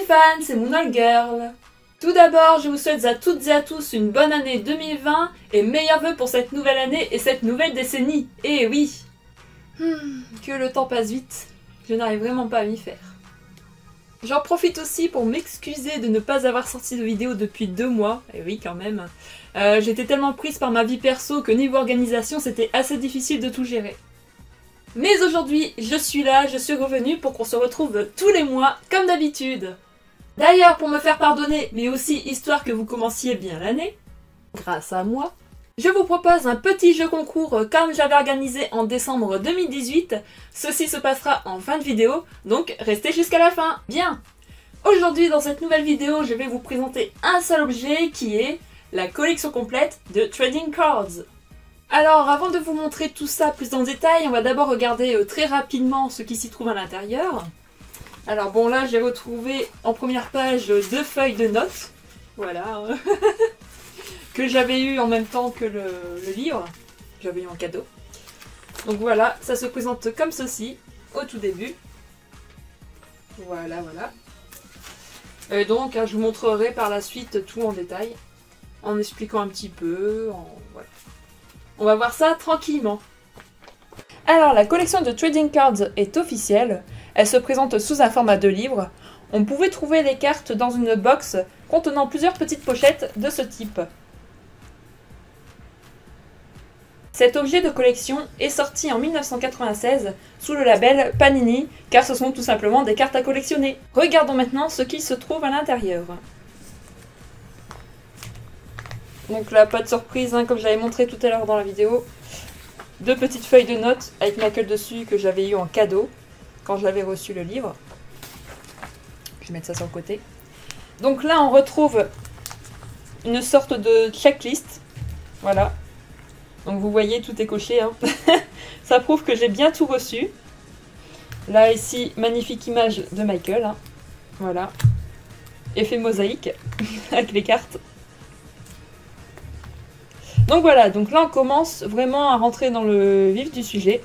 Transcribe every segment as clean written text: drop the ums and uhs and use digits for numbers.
fans, c'est Moonlight Girl. Tout d'abord, je vous souhaite à toutes et à tous une bonne année 2020 et meilleurs vœux pour cette nouvelle année et cette nouvelle décennie. Eh oui, que le temps passe vite, je n'arrive vraiment pas à m'y faire. J'en profite aussi pour m'excuser de ne pas avoir sorti de vidéo depuis 2 mois. Eh oui, quand même. J'étais tellement prise par ma vie perso que niveau organisation, c'était assez difficile de tout gérer. Mais aujourd'hui, je suis là, je suis revenue pour qu'on se retrouve tous les mois, comme d'habitude. D'ailleurs, pour me faire pardonner, mais aussi histoire que vous commenciez bien l'année, grâce à moi, je vous propose un petit jeu concours comme j'avais organisé en décembre 2018. Ceci se passera en fin de vidéo, donc restez jusqu'à la fin. Bien. Aujourd'hui, dans cette nouvelle vidéo, je vais vous présenter un seul objet qui est la collection complète de Trading Cards. Alors, avant de vous montrer tout ça plus en détail, on va d'abord regarder très rapidement ce qui s'y trouve à l'intérieur. Alors bon, là, j'ai retrouvé en première page 2 feuilles de notes. Voilà. Que j'avais eu en même temps que le livre. J'avais eu en cadeau. Donc voilà, ça se présente comme ceci, au tout début. Voilà, voilà. Et donc, je vous montrerai par la suite tout en détail, en expliquant un petit peu, voilà. On va voir ça tranquillement. Alors, la collection de Trading Cards est officielle. Elle se présente sous un format de livre. On pouvait trouver les cartes dans une box contenant plusieurs petites pochettes de ce type. Cet objet de collection est sorti en 1996 sous le label Panini, car ce sont tout simplement des cartes à collectionner. Regardons maintenant ce qui se trouve à l'intérieur. Donc là, pas de surprise, hein, comme j'avais montré tout à l'heure dans la vidéo. 2 petites feuilles de notes avec Michael dessus que j'avais eu en cadeau quand j'avais reçu le livre. Je vais mettre ça sur le côté. Donc là, on retrouve une sorte de checklist. Voilà. Donc vous voyez, tout est coché. Hein. Ça prouve que j'ai bien tout reçu. Là, ici, magnifique image de Michael. Hein. Voilà. Effet mosaïque avec les cartes. Donc voilà, donc là on commence vraiment à rentrer dans le vif du sujet.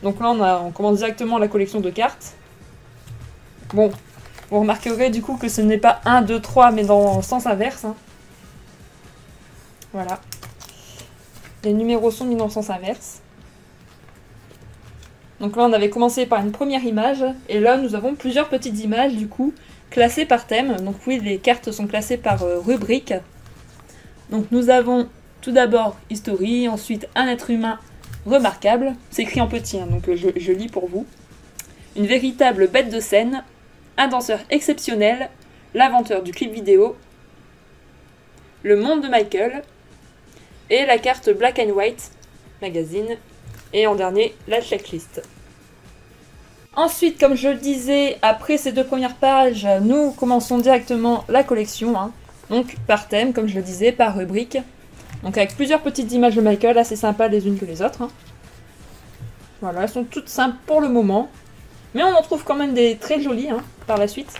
Donc là on commence directement la collection de cartes. Bon, vous remarquerez du coup que ce n'est pas 1, 2, 3 mais dans le sens inverse. Hein. Voilà. Les numéros sont mis dans le sens inverse. Donc là on avait commencé par une première image. Et là nous avons plusieurs petites images du coup classées par thème. Donc oui, les cartes sont classées par rubrique. Donc nous avons tout d'abord History, ensuite un être humain remarquable. C'est écrit en petit, hein, donc je lis pour vous. Une véritable bête de scène, un danseur exceptionnel, l'inventeur du clip vidéo, le monde de Michael, et la carte Black and White magazine, et en dernier, la checklist. Ensuite, comme je le disais, après ces 2 premières pages, nous commençons directement la collection, hein, donc par thème, comme je le disais, par rubrique. Donc avec plusieurs petites images de Michael, assez sympas les unes que les autres. Hein. Voilà, elles sont toutes simples pour le moment. Mais on en trouve quand même des très jolies hein, par la suite.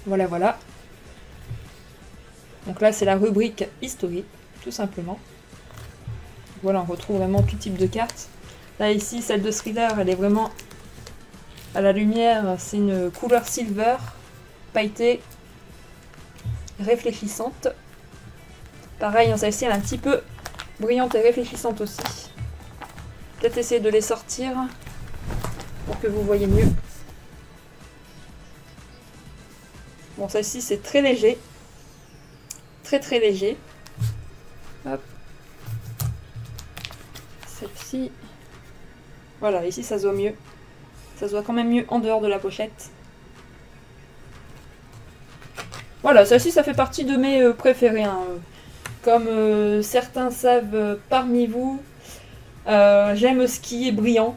Voilà, voilà. Donc là, c'est la rubrique History, tout simplement. Voilà, on retrouve vraiment tout type de cartes. Là, ici, celle de Thriller, elle est vraiment à la lumière. C'est une couleur silver, pailletée, réfléchissante. Pareil, celle-ci elle est un petit peu brillante et réfléchissante aussi. Peut-être essayer de les sortir pour que vous voyez mieux. Bon, celle-ci c'est très léger. Très très léger. Hop. Celle-ci. Voilà, ici ça se voit mieux. Ça se voit quand même mieux en dehors de la pochette. Voilà, celle-ci ça fait partie de mes préférées. Hein. Comme certains savent parmi vous, j'aime ce qui est brillant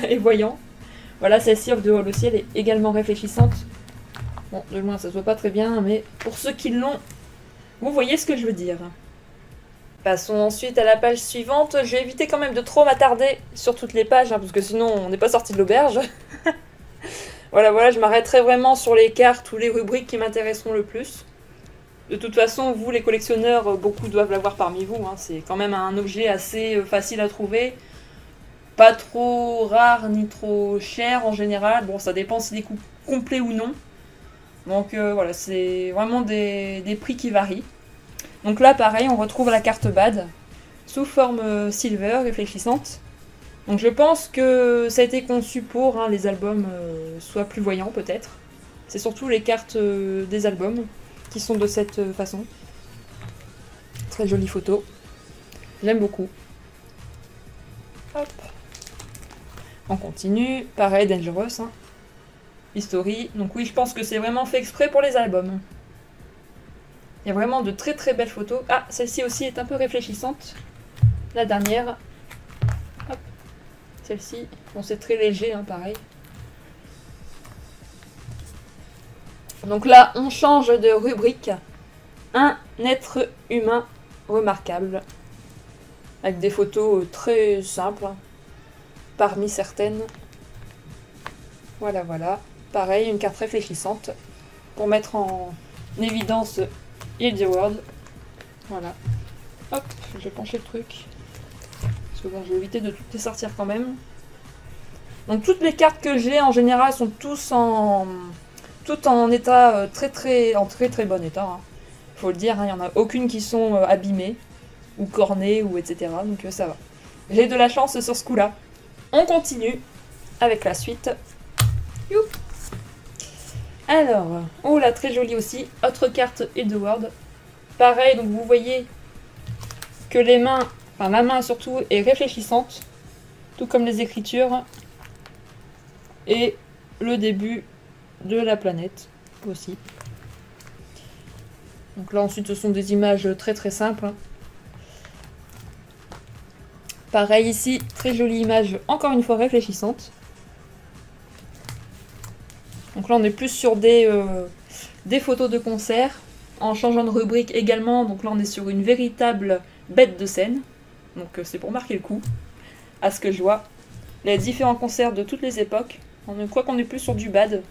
et voyant. Voilà, celle-ci off de Hall aussi, elle est également réfléchissante. Bon, de loin ça se voit pas très bien, mais pour ceux qui l'ont, vous voyez ce que je veux dire. Passons ensuite à la page suivante. Je vais éviter quand même de trop m'attarder sur toutes les pages, hein, parce que sinon on n'est pas sorti de l'auberge. Voilà, voilà, je m'arrêterai vraiment sur les cartes ou les rubriques qui m'intéresseront le plus. De toute façon, vous les collectionneurs, beaucoup doivent l'avoir parmi vous. Hein. C'est quand même un objet assez facile à trouver. Pas trop rare ni trop cher en général. Bon, ça dépend s'il est complet ou non. Donc voilà, c'est vraiment des prix qui varient. Donc là, pareil, on retrouve la carte BAD sous forme silver réfléchissante. Donc je pense que ça a été conçu pour les albums soient plus voyants peut-être. C'est surtout les cartes des albums qui sont de cette façon. Très jolie photo. J'aime beaucoup. Hop. On continue. Pareil, Dangerous. History. Donc oui, je pense que c'est vraiment fait exprès pour les albums. Il y a vraiment de très très belles photos. Ah, celle-ci aussi est un peu réfléchissante. La dernière. Hop. Celle-ci. Bon, c'est très léger, pareil. Donc là, on change de rubrique. Un être humain remarquable. Avec des photos très simples. Parmi certaines. Voilà, voilà. Pareil, une carte réfléchissante. Pour mettre en évidence Heal the World. Voilà. Hop, je vais pencher le truc. Parce que bon, je vais éviter de toutes les sortir quand même. Donc toutes les cartes que j'ai en général sont toutes en état très très bon état. Faut le dire, il n'y en a aucune qui sont abîmées ou cornées ou etc. Donc ça va. J'ai de la chance sur ce coup-là. On continue avec la suite. Youp. Alors, oh là, très jolie aussi. Autre carte Heal the World. Pareil, donc vous voyez que les mains, enfin la main surtout, est réfléchissante. Tout comme les écritures. Et le début de la planète aussi. Donc là ensuite ce sont des images très très simples. Pareil ici, très jolie image, encore une fois réfléchissante. Donc là on est plus sur des photos de concert, en changeant de rubrique également. Donc là on est sur une véritable bête de scène. Donc c'est pour marquer le coup, à ce que je vois. Les différents concerts de toutes les époques. On croit qu'on est plus sur du bad.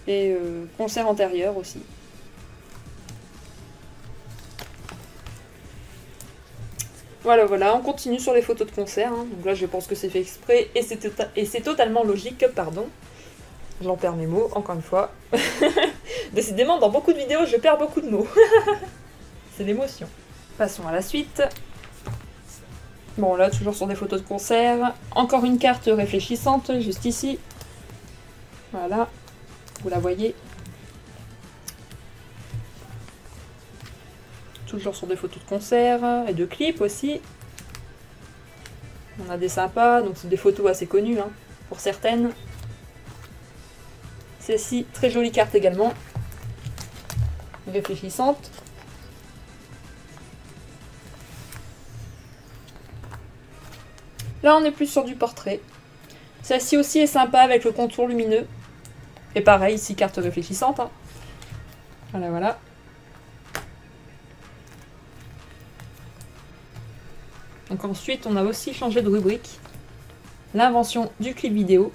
Et concerts antérieurs aussi. Voilà, voilà, on continue sur les photos de concert. Donc là je pense que c'est fait exprès et c'est totalement logique, pardon. J'en perds mes mots, encore une fois. Décidément, dans beaucoup de vidéos, je perds beaucoup de mots. C'est l'émotion. Passons à la suite. Bon, là, toujours sur des photos de concert. Encore une carte réfléchissante, juste ici. Voilà. Vous la voyez. Toujours sur des photos de concert et de clips aussi. On a des sympas, donc c'est des photos assez connues, pour certaines. Celle-ci, très jolie carte également. Réfléchissante. Là, on est plus sur du portrait. Celle-ci aussi est sympa avec le contour lumineux. Et pareil, ici, carte réfléchissante. Voilà, voilà. Donc ensuite, on a aussi changé de rubrique. L'invention du clip vidéo.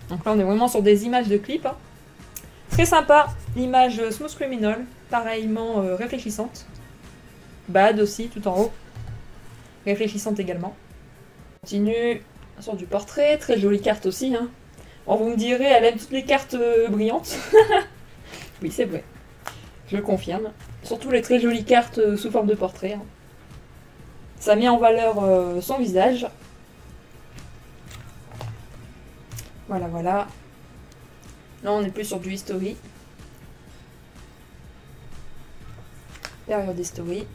Donc là, on est vraiment sur des images de clips. Très sympa. L'image Smooth Criminal, pareillement réfléchissante. Bad aussi, tout en haut. Réfléchissante également. On continue sur du portrait. Très jolie carte aussi. Bon, vous me direz, elle aime toutes les cartes brillantes. Oui, c'est vrai. Je le confirme. Surtout les très jolies cartes sous forme de portrait. Ça met en valeur son visage. Voilà, voilà. Là, on est plus sur du history. Période history.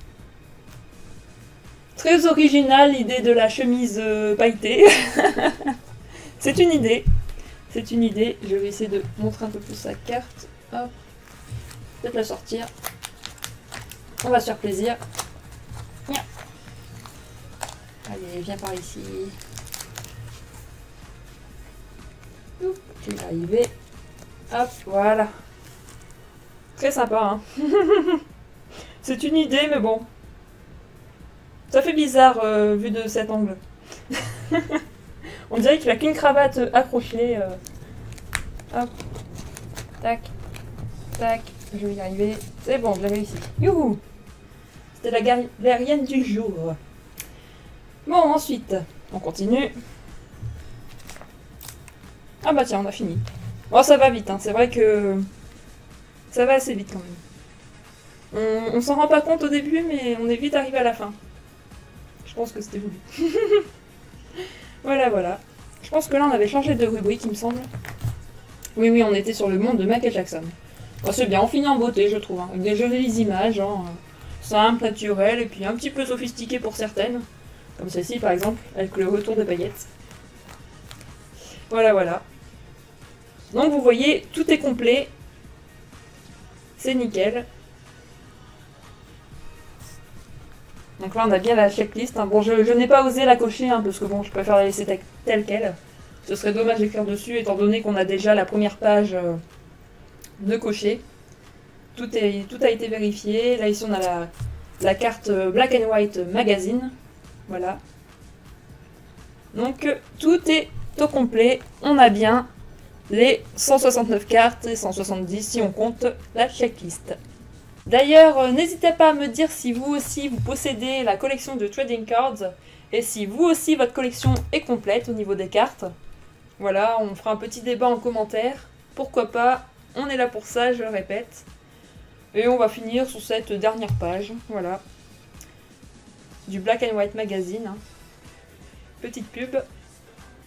Très originale l'idée de la chemise pailletée. C'est une idée. C'est une idée. Je vais essayer de montrer un peu plus sa carte. Hop. Peut-être la sortir. On va se faire plaisir. Allez, viens par ici. Je vais y arriver. Hop, voilà. Très sympa, C'est une idée, mais bon. Ça fait bizarre vu de cet angle. On dirait qu'il a qu'une cravate accrochée. Hop. Tac. Tac. Je vais y arriver. C'est bon, je l'ai réussi. Youhou! C'était la galérienne du jour. Bon, ensuite, on continue. Ah bah tiens, on a fini. Bon, ça va vite, hein. C'est vrai que ça va assez vite quand même. On s'en rend pas compte au début, mais on est vite arrivé à la fin. Je pense que c'était voulu. Voilà, voilà. Je pense que là, on avait changé de rubrique, il me semble. Oui, oui, on était sur le monde de Michael Jackson. Bon, c'est bien, on finit en beauté, je trouve, hein, avec des jolies images, hein, simples, naturelles, et puis un petit peu sophistiquées pour certaines. Comme celle-ci, par exemple, avec le retour de paillettes. Voilà, voilà. Donc, vous voyez, tout est complet. C'est nickel. Donc là, on a bien la checklist. Hein. Bon, je n'ai pas osé la cocher, hein, parce que bon, je préfère la laisser telle qu'elle. Ce serait dommage d'écrire dessus, étant donné qu'on a déjà la première page de cocher. Tout a été vérifié. Là, ici, on a la carte Black and White Magazine. Voilà. Donc, tout est au complet. On a bien les 169 cartes et 170 si on compte la checklist. D'ailleurs, n'hésitez pas à me dire si vous aussi vous possédez la collection de trading cards et si vous aussi votre collection est complète au niveau des cartes. Voilà, on fera un petit débat en commentaire. Pourquoi pas, on est là pour ça, je le répète. Et on va finir sur cette dernière page, voilà. Du Black and White Magazine. Hein. Petite pub.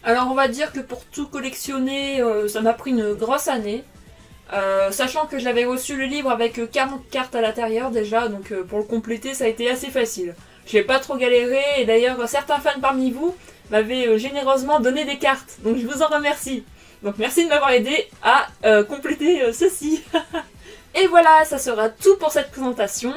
Alors on va dire que pour tout collectionner, ça m'a pris une grosse année. Sachant que j'avais reçu le livre avec 40 cartes à l'intérieur déjà, donc pour le compléter ça a été assez facile. J'ai pas trop galéré et d'ailleurs certains fans parmi vous m'avaient généreusement donné des cartes, donc je vous en remercie. Donc merci de m'avoir aidé à compléter ceci. Et voilà, ça sera tout pour cette présentation.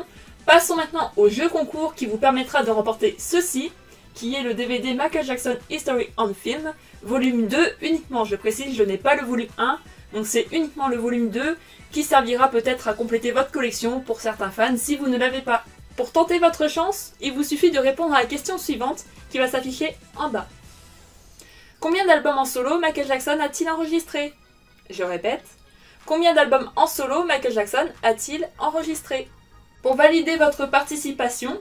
Passons maintenant au jeu concours qui vous permettra de remporter ceci, qui est le DVD Michael Jackson History on Film, volume 2 uniquement, je précise, je n'ai pas le volume 1. Donc c'est uniquement le volume 2 qui servira peut-être à compléter votre collection pour certains fans si vous ne l'avez pas. Pour tenter votre chance, il vous suffit de répondre à la question suivante qui va s'afficher en bas. Combien d'albums en solo Michael Jackson a-t-il enregistré? Je répète, combien d'albums en solo Michael Jackson a-t-il enregistré? Pour valider votre participation,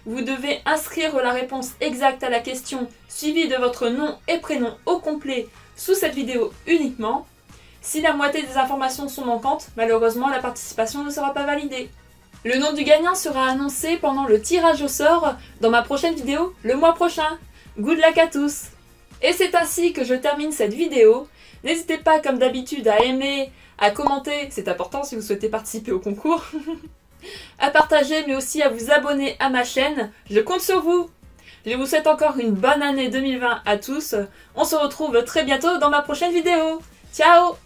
vous devez inscrire la réponse exacte à la question suivie de votre nom et prénom au complet sous cette vidéo uniquement. Si la moitié des informations sont manquantes, malheureusement la participation ne sera pas validée. Le nom du gagnant sera annoncé pendant le tirage au sort dans ma prochaine vidéo le mois prochain. Good luck à tous! Et c'est ainsi que je termine cette vidéo. N'hésitez pas comme d'habitude à aimer, à commenter, c'est important si vous souhaitez participer au concours, à partager mais aussi à vous abonner à ma chaîne. Je compte sur vous! Je vous souhaite encore une bonne année 2020 à tous. On se retrouve très bientôt dans ma prochaine vidéo. Ciao!